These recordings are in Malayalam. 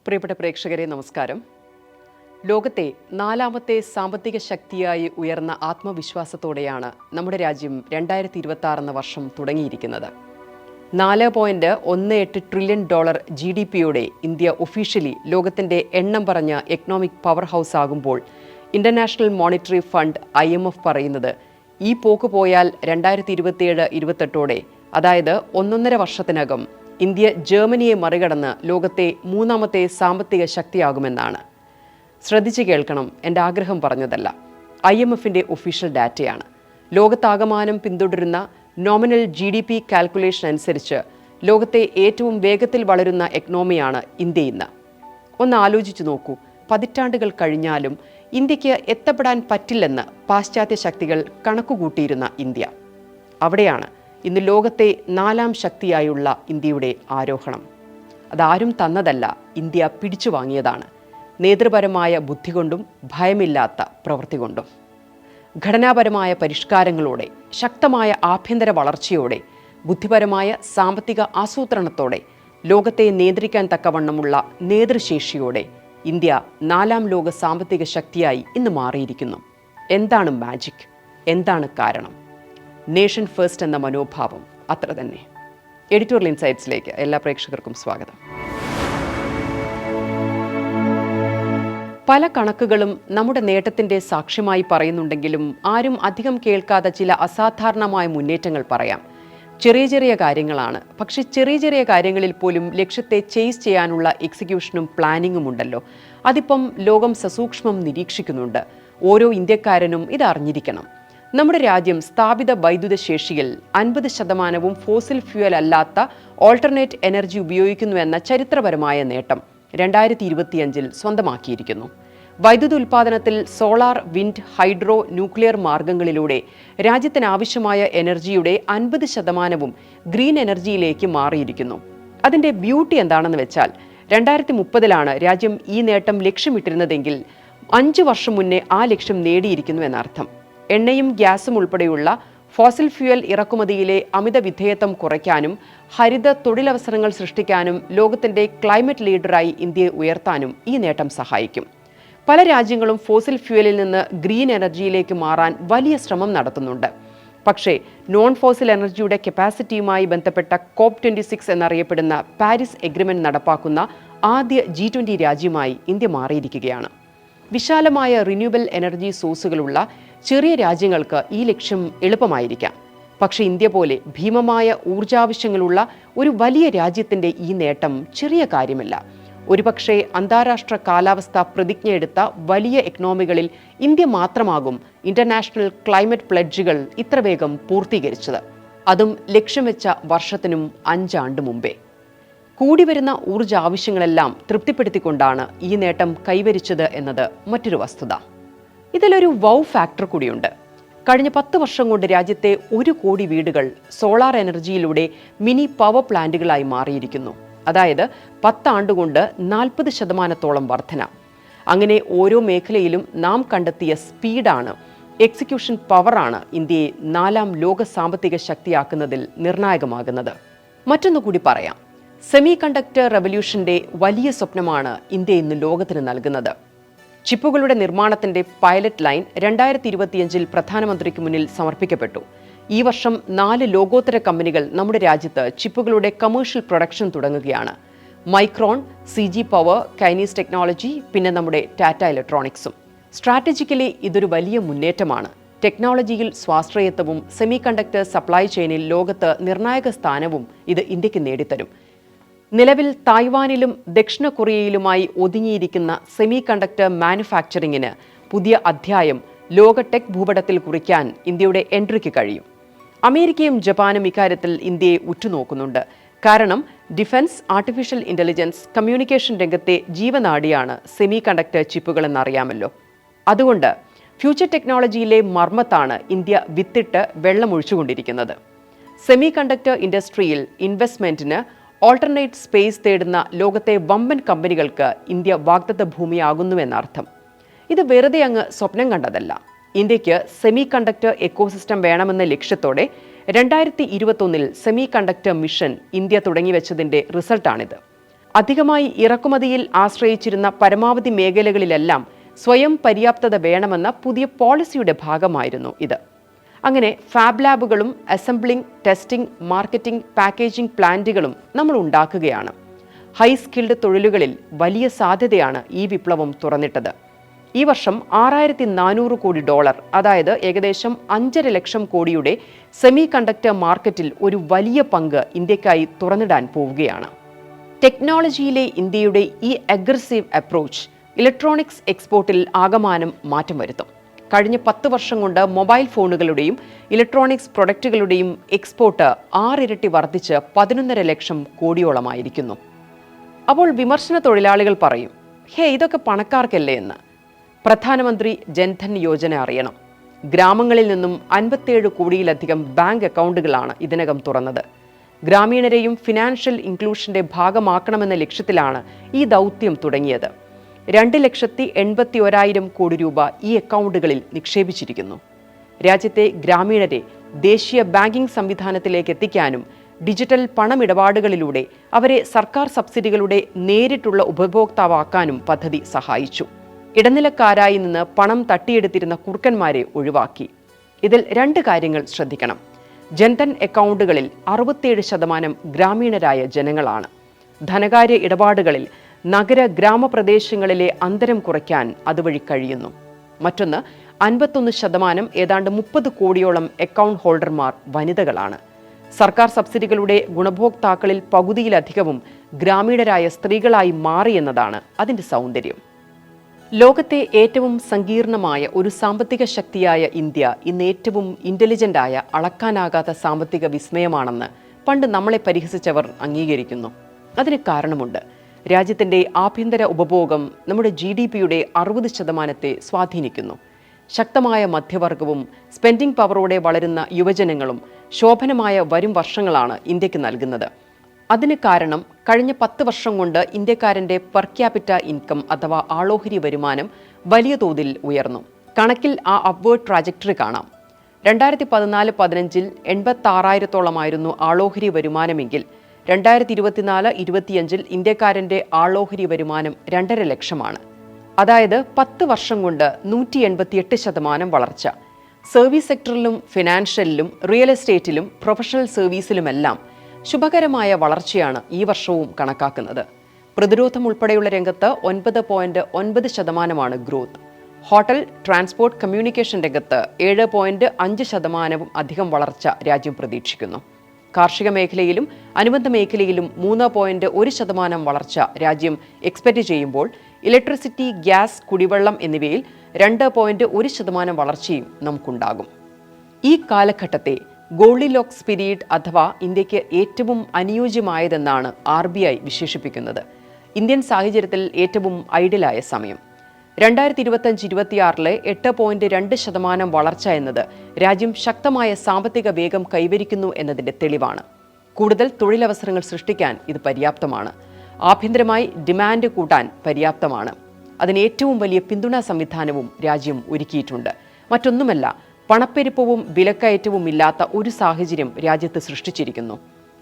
പ്രിയപ്പെട്ട പ്രേക്ഷകരെ നമസ്കാരം. ലോകത്തെ നാലാമത്തെ സാമ്പത്തിക ശക്തിയായി ഉയർന്ന ആത്മവിശ്വാസത്തോടെയാണ് നമ്മുടെ രാജ്യം 2026 എന്ന വർഷം തുടങ്ങിയിരിക്കുന്നത്. $4.18 ട്രില്യൺ GDP-യോടെ ഇന്ത്യ ഒഫീഷ്യലി ലോകത്തിൻ്റെ എണ്ണം പറഞ്ഞ എക്കണോമിക് പവർ ഹൗസ് ആകുമ്പോൾ ഇന്റർനാഷണൽ മോണിറ്ററി ഫണ്ട് IMF പറയുന്നത് ഈ പോക്ക് പോയാൽ 2027-28 അതായത് 1.5 വർഷത്തിനകം ഇന്ത്യ ജർമ്മനിയെ മറികടന്ന് ലോകത്തെ മൂന്നാമത്തെ സാമ്പത്തിക ശക്തിയാകുമെന്നാണ്. ശ്രദ്ധിച്ചു കേൾക്കണം, എൻ്റെ ആഗ്രഹം പറഞ്ഞതല്ല. IMF-ന്റെ ഒഫീഷ്യൽ ഡാറ്റയാണ്. ലോകത്താകമാനം പിന്തുടരുന്ന നോമിനൽ GDP കാൽക്കുലേഷൻ അനുസരിച്ച് ലോകത്തെ ഏറ്റവും വേഗത്തിൽ വളരുന്ന എക്കണോമിയാണ് ഇന്ത്യ ഇന്ന്. ഒന്ന് ആലോചിച്ചു നോക്കൂ, പതിറ്റാണ്ടുകൾ കഴിഞ്ഞാലും ഇന്ത്യക്ക് എത്തപ്പെടാൻ പറ്റില്ലെന്ന് പാശ്ചാത്യ ശക്തികൾ കണക്കുകൂട്ടിയിരുന്ന ഇന്ത്യ. അവിടെയാണ് ഇന്ന് ലോകത്തെ 4ാം ശക്തിയായുള്ള ഇന്ത്യയുടെ ആരോഹണം. അതാരും തന്നതല്ല, ഇന്ത്യ പിടിച്ചു വാങ്ങിയതാണ്. നേതൃപരമായ ബുദ്ധി കൊണ്ടും ഭയമില്ലാത്ത പ്രവൃത്തി കൊണ്ടും. ഘടനാപരമായ പരിഷ്കാരങ്ങളോടെ, ശക്തമായ ആഭ്യന്തര വളർച്ചയോടെ, ബുദ്ധിപരമായ സാമ്പത്തിക ആസൂത്രണത്തോടെ, ലോകത്തെ നിയന്ത്രിക്കാൻ തക്കവണ്ണമുള്ള നേതൃശേഷിയോടെ ഇന്ത്യ 4ാം ലോക സാമ്പത്തിക ശക്തിയായി ഇന്ന് മാറിയിരിക്കുന്നു. എന്താണ് മാജിക്? എന്താണ് കാരണം? നേഷൻ ഫസ്റ്റ് എന്ന മനോഭാവം അത്ര തന്നെ. എഡിറ്റോറിയൽ ഇൻസൈറ്റ്സിലേക്ക് എല്ലാ പ്രേക്ഷകർക്കും സ്വാഗതം. പല കണക്കുകളും നമ്മുടെ നേട്ടത്തിൻ്റെ സാക്ഷ്യമായി പറയുന്നുണ്ടെങ്കിലും ആരും അധികം കേൾക്കാത്ത ചില അസാധാരണമായ മുന്നേറ്റങ്ങൾ പറയാം. ചെറിയ ചെറിയ കാര്യങ്ങളാണ്, പക്ഷെ ചെറിയ ചെറിയ കാര്യങ്ങളിൽ പോലും ലക്ഷ്യത്തെ ചേസ് ചെയ്യാനുള്ള എക്സിക്യൂഷനും പ്ലാനിങ്ങും ഉണ്ടല്ലോ. അതിപ്പം ലോകം സസൂക്ഷ്മം നിരീക്ഷിക്കുന്നുണ്ട്. ഓരോ ഇന്ത്യക്കാരനും ഇത് അറിഞ്ഞിരിക്കണം. നമ്മുടെ രാജ്യം സ്ഥാപിത വൈദ്യുത ശേഷിയിൽ 50% ഫോസിൽ ഫ്യൂവൽ അല്ലാത്ത ഓൾട്ടർനേറ്റ് എനർജി ഉപയോഗിക്കുന്നുവെന്ന ചരിത്രപരമായ നേട്ടം 2025 സ്വന്തമാക്കിയിരിക്കുന്നു. വൈദ്യുത ഉൽപ്പാദനത്തിൽ സോളാർ, വിൻഡ്, ഹൈഡ്രോ, ന്യൂക്ലിയർ മാർഗങ്ങളിലൂടെ രാജ്യത്തിനാവശ്യമായ എനർജിയുടെ 50% ഗ്രീൻ എനർജിയിലേക്ക് മാറിയിരിക്കുന്നു. അതിൻ്റെ ബ്യൂട്ടി എന്താണെന്ന് വെച്ചാൽ 2030 രാജ്യം ഈ നേട്ടം ലക്ഷ്യമിട്ടിരുന്നതെങ്കിൽ 5 വർഷം മുന്നേ ആ ലക്ഷ്യം നേടിയിരിക്കുന്നു എന്നർത്ഥം. എണ്ണയും ഗ്യാസും ഉൾപ്പെടെയുള്ള ഫോസിൽ ഫ്യൂവൽ ഇറക്കുമതിയിലെ അമിത വിധേയത്വം കുറയ്ക്കാനും ഹരിത തൊഴിലവസരങ്ങൾ സൃഷ്ടിക്കാനും ലോകത്തിൻ്റെ ക്ലൈമറ്റ് ലീഡറായി ഇന്ത്യയെ ഉയർത്താനും ഈ നേട്ടം സഹായിക്കും. പല രാജ്യങ്ങളും ഫോസിൽ ഫ്യൂവലിൽ നിന്ന് ഗ്രീൻ എനർജിയിലേക്ക് മാറാൻ വലിയ ശ്രമം നടത്തുന്നുണ്ട്. പക്ഷേ നോൺ ഫോസിൽ എനർജിയുടെ കപ്പാസിറ്റിയുമായി ബന്ധപ്പെട്ട COP26 എന്നറിയപ്പെടുന്ന പാരീസ് എഗ്രിമെന്റ് നടപ്പാക്കുന്ന ആദ്യ G20 രാജ്യമായി ഇന്ത്യ മാറിയിരിക്കുകയാണ്. വിശാലമായ റിന്യൂവബിൾ എനർജി സോഴ്സുകളുള്ള ചെറിയ രാജ്യങ്ങൾക്ക് ഈ ലക്ഷ്യം എളുപ്പമായിരിക്കാം. പക്ഷേ ഇന്ത്യ പോലെ ഭീമമായ ഊർജാവശ്യങ്ങളുള്ള ഒരു വലിയ രാജ്യത്തിൻ്റെ ഈ നേട്ടം ചെറിയ കാര്യമല്ല. ഒരുപക്ഷെ അന്താരാഷ്ട്ര കാലാവസ്ഥ പ്രതിജ്ഞയെടുത്ത വലിയ എക്കണോമികളിൽ ഇന്ത്യ മാത്രമാകും ഇന്റർനാഷണൽ ക്ലൈമറ്റ് പ്ലെഡ്ജുകൾ ഇത്ര വേഗം പൂർത്തീകരിച്ചത്. അതും ലക്ഷ്യം വെച്ച വർഷത്തിനും 5 ആണ്ട് മുമ്പേ. കൂടിവരുന്ന ഊർജ ആവശ്യങ്ങളെല്ലാം തൃപ്തിപ്പെടുത്തിക്കൊണ്ടാണ് ഈ നേട്ടം കൈവരിച്ചത് എന്നത് മറ്റൊരു വസ്തുത. ഇതിലൊരു വൗ ഫാക്ടർ കൂടിയുണ്ട്. കഴിഞ്ഞ 10 വർഷം കൊണ്ട് രാജ്യത്തെ 1 കോടി വീടുകൾ സോളാർ എനർജിയിലൂടെ മിനി പവർ പ്ലാന്റുകളായി മാറിയിരിക്കുന്നു. അതായത് 10 ആണ്ടുകൊണ്ട് 40% വർധന. അങ്ങനെ ഓരോ മേഖലയിലും നാം കണ്ടെത്തിയ സ്പീഡാണ്, എക്സിക്യൂഷൻ പവറാണ് ഇന്ത്യയെ 4ാം ലോക സാമ്പത്തിക ശക്തിയാക്കുന്നതിൽ നിർണായകമാകുന്നത്. മറ്റൊന്നുകൂടി പറയാം, സെമി കണ്ടക്ടർ റെവല്യൂഷന്റെ വലിയ സ്വപ്നമാണ് ഇന്ത്യ ഇന്ന് ലോകത്തിന് നൽകുന്നത്. ചിപ്പുകളുടെ നിർമ്മാണത്തിന്റെ പൈലറ്റ് ലൈൻ 2025 പ്രധാനമന്ത്രിക്ക് മുന്നിൽ സമർപ്പിക്കപ്പെട്ടു. ഈ വർഷം 4 ലോകോത്തര കമ്പനികൾ നമ്മുടെ രാജ്യത്ത് ചിപ്പുകളുടെ കമേഴ്ഷ്യൽ പ്രൊഡക്ഷൻ തുടങ്ങുകയാണ്. മൈക്രോൺ, CG പവർ, കൈനീസ് ടെക്നോളജി, പിന്നെ നമ്മുടെ ടാറ്റ ഇലക്ട്രോണിക്സും. സ്ട്രാറ്റജിക്കലി ഇതൊരു വലിയ മുന്നേറ്റമാണ്. ടെക്നോളജിയിൽ സ്വാശ്രയത്വവും സെമി കണ്ടക്ടർ സപ്ലൈ ചെയിനിൽ ലോകത്ത് നിർണായക സ്ഥാനവും ഇത് ഇന്ത്യക്ക് നേടിത്തരും. നിലവിൽ തായ്വാനിലും ദക്ഷിണ കൊറിയയിലുമായി ഒതുങ്ങിയിരിക്കുന്ന സെമി കണ്ടക്ടർ മാനുഫാക്ചറിങ്ങിന് പുതിയ അധ്യായം ലോക ടെക് ഭൂപടത്തിൽ കുറിക്കാൻ ഇന്ത്യയുടെ എൻട്രിക്ക് കഴിയും. അമേരിക്കയും ജപ്പാനും ഇക്കാര്യത്തിൽ ഇന്ത്യയെ ഉറ്റുനോക്കുന്നുണ്ട്. കാരണം ഡിഫൻസ്, ആർട്ടിഫിഷ്യൽ ഇന്റലിജൻസ്, കമ്മ്യൂണിക്കേഷൻ രംഗത്തെ ജീവനാഡിയാണ് സെമി കണ്ടക്ടർ ചിപ്പുകൾ എന്നറിയാമല്ലോ. അതുകൊണ്ട് ഫ്യൂച്ചർ ടെക്നോളജിയിലെ മർമ്മത്താണ് ഇന്ത്യ വിത്തിട്ട് വെള്ളമൊഴിച്ചുകൊണ്ടിരിക്കുന്നത്. സെമി കണ്ടക്ടർ ഇൻഡസ്ട്രിയിൽ ഇൻവെസ്റ്റ്മെന്റിന് ഓൾട്ടർനേറ്റ് സ്പേസ് തേടുന്ന ലോകത്തെ വമ്പൻ കമ്പനികൾക്ക് ഇന്ത്യ വാഗ്ദത്ത ഭൂമിയാകുന്നുവെന്നർത്ഥം. ഇത് വെറുതെ അങ്ങ് സ്വപ്നം കണ്ടതല്ല. ഇന്ത്യക്ക് സെമി കണ്ടക്ടർ എക്കോസിസ്റ്റം വേണമെന്ന ലക്ഷ്യത്തോടെ 2021 സെമി കണ്ടക്ടർ മിഷൻ ഇന്ത്യ തുടങ്ങിവെച്ചതിൻ്റെ റിസൾട്ടാണിത്. അധികമായി ഇറക്കുമതിയിൽ ആശ്രയിച്ചിരുന്ന പരമാവധി മേഖലകളിലെല്ലാം സ്വയം പര്യാപ്തത വേണമെന്ന പുതിയ പോളിസിയുടെ ഭാഗമായിരുന്നു ഇത്. അങ്ങനെ ഫാബ് ലാബുകളും അസംബ്ലിംഗ്, ടെസ്റ്റിംഗ്, മാർക്കറ്റിംഗ്, പാക്കേജിംഗ് പ്ലാന്റുകളും നമ്മൾ ഉണ്ടാക്കുകയാണ്. ഹൈ സ്കിൽഡ് തൊഴിലുകളിൽ വലിയ സാധ്യതയാണ് ഈ വിപ്ലവം തുറന്നിട്ടത്. ഈ വർഷം $6400 കോടി, അതായത് ഏകദേശം 5.5 ലക്ഷം കോടിയുടെ സെമി കണ്ടക്ടർ മാർക്കറ്റിൽ ഒരു വലിയ പങ്ക് ഇന്ത്യക്കായി തുറന്നിടാൻ പോവുകയാണ്. ടെക്നോളജിയിലെ ഇന്ത്യയുടെ ഈ അഗ്രസീവ് അപ്രോച്ച് ഇലക്ട്രോണിക്സ് എക്സ്പോർട്ടിൽ ആകമാനം മാറ്റം വരുത്തും. കഴിഞ്ഞ 10 വർഷം കൊണ്ട് മൊബൈൽ ഫോണുകളുടെയും ഇലക്ട്രോണിക്സ് പ്രൊഡക്റ്റുകളുടെയും എക്സ്പോർട്ട് 6 ഇരട്ടി വർദ്ധിച്ച് 11.5 ലക്ഷം കോടിയോളമായിരിക്കുന്നു. അപ്പോൾ വിമർശന തൊഴിലാളികൾ പറയും, ഇതൊക്കെ പണക്കാർക്കല്ലേ എന്ന്. പ്രധാനമന്ത്രി ജൻധൻ യോജന അറിയണം. ഗ്രാമങ്ങളിൽ നിന്നും 57 കോടിയിലധികം ബാങ്ക് അക്കൗണ്ടുകളാണ് ഇതിനകം തുറന്നത്. ഗ്രാമീണരെയും ഫിനാൻഷ്യൽ ഇൻക്ലൂഷന്റെ ഭാഗമാക്കണമെന്ന ലക്ഷ്യത്തിലാണ് ഈ ദൗത്യം തുടങ്ങിയത്. 2,81,000 കോടി രൂപ ഈ അക്കൗണ്ടുകളിൽ നിക്ഷേപിച്ചിരിക്കുന്നു. രാജ്യത്തെ ഗ്രാമീണരെ ദേശീയ ബാങ്കിംഗ് സംവിധാനത്തിലേക്ക് എത്തിക്കാനും ഡിജിറ്റൽ പണമിടപാടുകളിലൂടെ അവരെ സർക്കാർ സബ്സിഡികളുടെ നേരിട്ടുള്ള ഉപഭോക്താവാക്കാനും പദ്ധതി സഹായിച്ചു. ഇടനിലക്കാരായി നിന്ന് പണം തട്ടിയെടുത്തിരുന്ന കുറുക്കന്മാരെ ഒഴിവാക്കി. ഇതിൽ 2 കാര്യങ്ങൾ ശ്രദ്ധിക്കണം. ജൻധൻ അക്കൗണ്ടുകളിൽ 67% ഗ്രാമീണരായ ജനങ്ങളാണ്. ധനകാര്യ ഇടപാടുകളിൽ നഗര ഗ്രാമപ്രദേശങ്ങളിലെ അന്തരം കുറയ്ക്കാൻ അതുവഴി കഴിയുന്നു. മറ്റൊന്ന്, 51%, ഏതാണ്ട് 30 കോടിയോളം അക്കൗണ്ട് ഹോൾഡർമാർ വനിതകളാണ്. സർക്കാർ സബ്സിഡികളുടെ ഗുണഭോക്താക്കളിൽ പകുതിയിലധികവും ഗ്രാമീണരായ സ്ത്രീകളായി മാറിയെന്നതാണ് അതിൻ്റെ സൗന്ദര്യം. ലോകത്തെ ഏറ്റവും സങ്കീർണമായ ഒരു സാമ്പത്തിക ശക്തിയായ ഇന്ത്യ ഇന്ന് ഏറ്റവും ഇൻ്റലിജൻ്റായ, അളക്കാനാകാത്ത സാമ്പത്തിക വിസ്മയമാണെന്ന് പണ്ട് നമ്മളെ പരിഹസിച്ചവർ അംഗീകരിക്കുന്നു. അതിന് കാരണമുണ്ട്. രാജ്യത്തിൻ്റെ ആഭ്യന്തര ഉപഭോഗം നമ്മുടെ GDPയുടെ 60% സ്വാധീനിക്കുന്നു. ശക്തമായ മധ്യവർഗവും സ്പെൻഡിംഗ് പവറോടെ വളരുന്ന യുവജനങ്ങളും ശോഭനമായ വരും വർഷങ്ങളാണ് ഇന്ത്യക്ക് നൽകുന്നത്. അതിന് കാരണം കഴിഞ്ഞ 10 വർഷം കൊണ്ട് ഇന്ത്യക്കാരൻ്റെ പെർ ക്യാപിറ്റ ഇൻകം അഥവാ ആളോഹരി വരുമാനം വലിയ തോതിൽ ഉയർന്നു. കണക്കിൽ ആ അപ്വേർഡ് ട്രാജക്ടറി കാണാം. 2014-15 86,000-ഓളമായിരുന്നു ആളോഹരി വരുമാനമെങ്കിൽ 2024-25 ഇന്ത്യക്കാരൻ്റെ ആളോഹരി വരുമാനം 2.5 ലക്ഷമാണ്. അതായത് 10 വർഷം കൊണ്ട് 188% വളർച്ച. സർവീസ് സെക്ടറിലും ഫിനാൻഷ്യലിലും റിയൽ എസ്റ്റേറ്റിലും പ്രൊഫഷണൽ സർവീസിലുമെല്ലാം ശുഭകരമായ വളർച്ചയാണ് ഈ വർഷവും കണക്കാക്കുന്നത്. പ്രതിരോധം ഉൾപ്പെടെയുള്ള രംഗത്ത് 9.9% ഗ്രോത്ത്. ഹോട്ടൽ, ട്രാൻസ്പോർട്ട്, കമ്മ്യൂണിക്കേഷൻ രംഗത്ത് 7.5% അധികം വളർച്ച രാജ്യം പ്രതീക്ഷിക്കുന്നു. കാർഷിക മേഖലയിലും അനുബന്ധ മേഖലയിലും 3.1% വളർച്ച രാജ്യം എക്സ്പെക്ട് ചെയ്യുമ്പോൾ ഇലക്ട്രിസിറ്റി, ഗ്യാസ്, കുടിവെള്ളം എന്നിവയിൽ 2.1% വളർച്ചയും നമുക്കുണ്ടാകും. ഈ കാലഘട്ടത്തെ ഗോൾഡിലോക്സ് പീരീഡ് അഥവാ ഇന്ത്യക്ക് ഏറ്റവും അനുയോജ്യമായതെന്നാണ് RBI വിശേഷിപ്പിക്കുന്നത്. ഇന്ത്യൻ സാഹചര്യത്തിൽ ഏറ്റവും ഐഡിയലായ സമയം. 2025-26 8.2% വളർച്ച എന്നത് രാജ്യം ശക്തമായ സാമ്പത്തിക വേഗം കൈവരിക്കുന്നു എന്നതിൻ്റെ തെളിവാണ്. കൂടുതൽ തൊഴിലവസരങ്ങൾ സൃഷ്ടിക്കാൻ ഇത് പര്യാപ്തമാണ്. ആഭ്യന്തരമായി ഡിമാൻഡ് കൂട്ടാൻ പര്യാപ്തമാണ്. അതിന് ഏറ്റവും വലിയ പിന്തുണാ സംവിധാനവും രാജ്യം ഒരുക്കിയിട്ടുണ്ട്. മറ്റൊന്നുമല്ല, പണപ്പെരുപ്പവും വിലക്കയറ്റവും ഇല്ലാത്ത ഒരു സാഹചര്യം രാജ്യത്ത് സൃഷ്ടിച്ചിരിക്കുന്നു.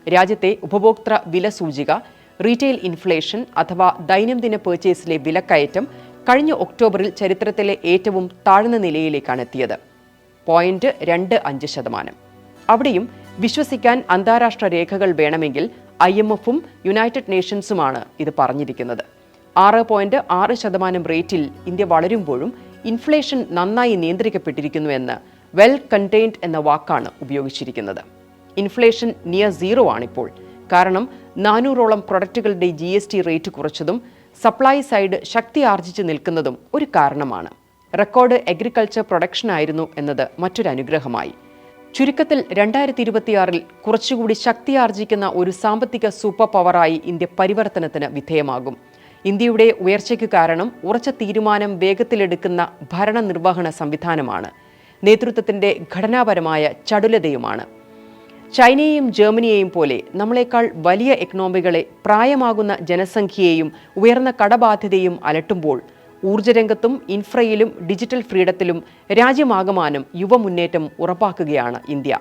രാജ്യത്തെ ഉപഭോക്തൃ വില സൂചിക, റീറ്റെയിൽ ഇൻഫ്ലേഷൻ അഥവാ ദൈനംദിന പേർച്ചേസിലെ വിലക്കയറ്റം കഴിഞ്ഞ ഒക്ടോബറിൽ ചരിത്രത്തിലെ ഏറ്റവും താഴ്ന്ന നിലയിലേക്കാണ് എത്തിയത്. 0.25%. അവിടെയും വിശ്വസിക്കാൻ അന്താരാഷ്ട്ര രേഖകൾ വേണമെങ്കിൽ IMFഉം യുണൈറ്റഡ് നേഷൻസുമാണ് ഇത് പറഞ്ഞിരിക്കുന്നത്. 6.6% റേറ്റിൽ ഇന്ത്യ വളരുമ്പോഴും ഇൻഫ്ലേഷൻ നന്നായി നിയന്ത്രിക്കപ്പെട്ടിരിക്കുന്നുവെന്ന് വെൽ കണ്ടെയ്ൻഡ് എന്ന വാക്കാണ് ഉപയോഗിച്ചിരിക്കുന്നത്. Inflation near 0 ആണിപ്പോൾ. കാരണം 400ഓളം പ്രൊഡക്റ്റുകളുടെ GST റേറ്റ് കുറച്ചതും സപ്ലൈ സൈഡ് ശക്തി ആർജിച്ച് നിൽക്കുന്നതും ഒരു കാരണമാണ്. റെക്കോർഡ് അഗ്രികൾച്ചർ പ്രൊഡക്ഷൻ ആയിരുന്നു എന്നത് മറ്റൊരു അനുഗ്രഹമായി. ചുരുക്കത്തിൽ 2026 കുറച്ചുകൂടി ശക്തിയാർജിക്കുന്ന ഒരു സാമ്പത്തിക സൂപ്പർ പവറായി ഇന്ത്യ പരിവർത്തനത്തിന് വിധേയമാകും. ഇന്ത്യയുടെ ഉയർച്ചയ്ക്ക് കാരണം ഉറച്ച തീരുമാനം വേഗത്തിലെടുക്കുന്ന ഭരണനിർവഹണ സംവിധാനമാണ്. നേതൃത്വത്തിൻ്റെ ഘടനാപരമായ ചടുലതയുമാണ്. ചൈനയെയും ജർമ്മനിയെയും പോലെ നമ്മളെക്കാൾ വലിയ എക്കണോമികളെ പ്രായമാകുന്ന ജനസംഖ്യയെയും ഉയർന്ന കടബാധ്യതയും അലട്ടുമ്പോൾ ഊർജ്ജരംഗത്തും ഇൻഫ്രയിലും ഡിജിറ്റൽ ഫ്രീഡത്തിലും രാജ്യമാകമാനം യുവമുന്നേറ്റം ഉറപ്പാക്കുകയാണ് ഇന്ത്യ.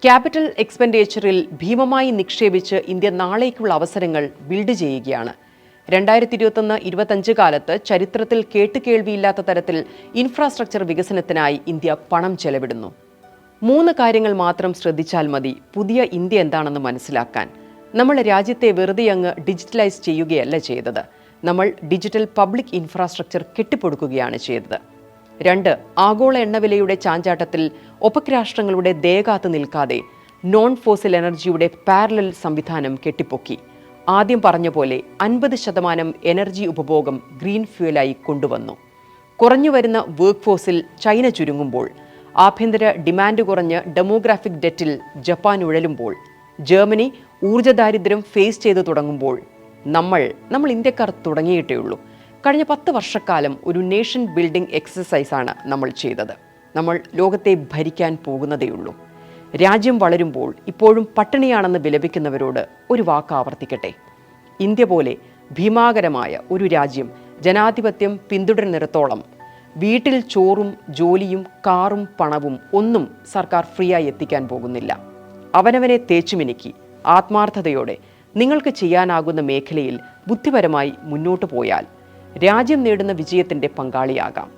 ക്യാപിറ്റൽ എക്സ്പെൻഡിച്ചറിൽ ഭീമമായി നിക്ഷേപിച്ച് ഇന്ത്യ നാളേക്കുള്ള അവസരങ്ങൾ ബിൽഡ് ചെയ്യുകയാണ്. 2021-25 കാലത്ത് ചരിത്രത്തിൽ കേട്ടുകേൾവിയില്ലാത്ത തരത്തിൽ ഇൻഫ്രാസ്ട്രക്ചർ വികസനത്തിനായി ഇന്ത്യ പണം ചെലവിടുന്നു. 3 കാര്യങ്ങൾ മാത്രം ശ്രദ്ധിച്ചാൽ മതി പുതിയ ഇന്ത്യ എന്താണെന്ന് മനസ്സിലാക്കാൻ. നമ്മൾ രാജ്യത്തെ വെറുതെ അങ്ങ് ഡിജിറ്റലൈസ് ചെയ്യുകയല്ല ചെയ്തത്. നമ്മൾ ഡിജിറ്റൽ പബ്ലിക് ഇൻഫ്രാസ്ട്രക്ചർ കെട്ടിപ്പടുക്കുകയാണ് ചെയ്തത്. 2. ആഗോള എണ്ണവിലയുടെ ചാഞ്ചാട്ടത്തിൽ ഒപെക് രാഷ്ട്രങ്ങളുടെ ദയകാത്ത് നിൽക്കാതെ നോൺ ഫോസിൽ എനർജിയുടെ പാരലൽ സംവിധാനം കെട്ടിപ്പൊക്കി. ആദ്യം പറഞ്ഞ പോലെ 50% എനർജി ഉപഭോഗം ഗ്രീൻ ഫ്യൂവലായി കൊണ്ടുവന്നു. കുറഞ്ഞുവരുന്ന വർക്ക് ഫോഴ്സിൽ ചൈന ചുരുങ്ങുമ്പോൾ, ആഭ്യന്തര ഡിമാൻഡ് കുറഞ്ഞ് ഡെമോഗ്രാഫിക് ഡെറ്റിൽ ജപ്പാൻ ഉഴലുമ്പോൾ, ജർമ്മനി ഊർജ്ജദാരിദ്ര്യം ഫേസ് ചെയ്തു തുടങ്ങുമ്പോൾ നമ്മൾ ഇന്ത്യക്കാർ തുടങ്ങിയിട്ടേ ഉള്ളൂ. കഴിഞ്ഞ 10 വർഷക്കാലം ഒരു നേഷൻ ബിൽഡിംഗ് എക്സസൈസാണ് നമ്മൾ ചെയ്തത്. നമ്മൾ ലോകത്തെ ഭരിക്കാൻ പോകുന്നതേയുള്ളൂ. രാജ്യം വളരുമ്പോൾ ഇപ്പോഴും പട്ടിണിയാണെന്ന് വിലപിക്കുന്നവരോട് ഒരു വാക്ക് ആവർത്തിക്കട്ടെ. ഇന്ത്യ പോലെ ഭീമാകരമായ ഒരു രാജ്യം ജനാധിപത്യം പിന്തുടരുന്നിടത്തോളം വീട്ടിൽ ചോറും ജോലിയും കാറും പണവും ഒന്നും സർക്കാർ ഫ്രീയായി എത്തിക്കാൻ പോകുന്നില്ല. അവനവനെ തേച്ചുമിനുക്കി ആത്മാർത്ഥതയോടെ നിങ്ങൾക്ക് ചെയ്യാനാകുന്ന മേഖലയിൽ ബുദ്ധിപരമായി മുന്നോട്ടു പോയാൽ രാജ്യം നേടുന്ന വിജയത്തിൻ്റെ പങ്കാളിയാകാം.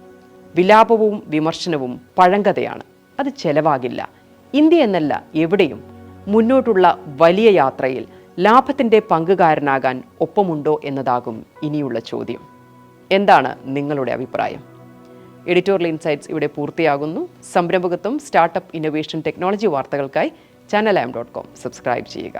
വിലാപവും വിമർശനവും പഴങ്കഥയാണ്. അത് ചെലവാകില്ല. ഇന്ത്യ എന്നല്ല എവിടെയും മുന്നോട്ടുള്ള വലിയ യാത്രയിൽ ലാഭത്തിൻ്റെ പങ്കുകാരനാകാൻ ഒപ്പമുണ്ടോ എന്നതാകും ഇനിയുള്ള ചോദ്യം. എന്താണ് നിങ്ങളുടെ അഭിപ്രായം? എഡിറ്റോറിയൽ ഇൻസൈറ്റ്സ് ഇവിടെ പൂർത്തിയാകുന്നു. സംരംഭകത്വം, സ്റ്റാർട്ടപ്പ്, ഇന്നൊവേഷൻ, ടെക്നോളജി വാർത്തകൾക്കായി channel.com സബ്സ്ക്രൈബ് ചെയ്യുക.